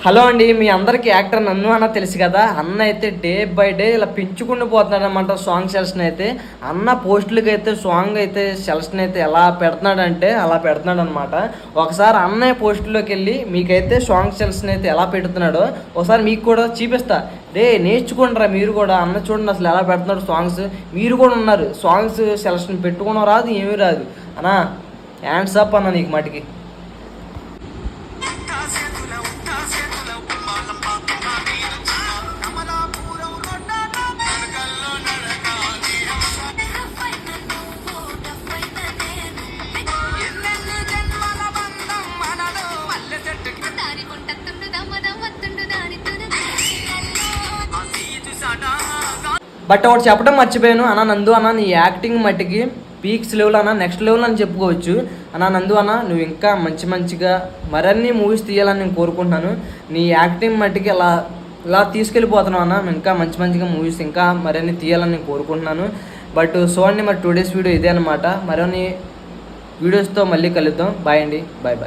Hello అండి, మీ అందరికీ actor నందు అన్న తెలుసు కదా. అన్న అయితే డే బై డే ఇలా పెంచుకుంటూ పోతున్నాడు అనమాట సాంగ్ సెలక్షన్ అయితే. అన్న పోస్టులకి అయితే సాంగ్ అయితే సెలక్షన్ అయితే ఎలా పెడుతున్నాడంటే అలా పెడుతున్నాడు అనమాట. ఒకసారి అన్నయ్య పోస్టులోకి వెళ్ళి మీకైతే సాంగ్ సెలక్షన్ అయితే ఎలా పెడుతున్నాడో ఒకసారి మీకు కూడా చూపిస్తా. నేర్చుకుంటారా మీరు కూడా. అన్న చూడండి అసలు ఎలా పెడుతున్నాడు సాంగ్స్. మీరు కూడా ఉన్నారు, సాంగ్స్ సెలక్షన్ పెట్టుకోవడం రాదు, ఏమీ రాదు అన్నా. హ్యాండ్స్ అప్ అన్న నీకు మటుకి. బట్ ఒకటి చెప్పడం మర్చిపోయాను అన్న. నందు అన్న నీ యాక్టింగ్ మట్టికి పీక్స్ లెవెల్ అన్న, నెక్స్ట్ లెవెల్ అని చెప్పుకోవచ్చు అన్న. నందు అన్న నువ్వు ఇంకా మంచిగా మరిన్ని మూవీస్ తీయాలని నేను కోరుకుంటున్నాను. నీ యాక్టింగ్ మట్టికి ఇలా తీసుకెళ్ళిపోతున్నావు అన్న. ఇంకా మంచిగా మూవీస్ ఇంకా మరిన్ని తీయాలని నేను కోరుకుంటున్నాను. బట్ చూడండి, మరి 2 days వీడియో ఇదే అనమాట. మరిన్ని వీడియోస్తో మళ్ళీ కలుద్దాం. బాయ్ అండి, బాయ్.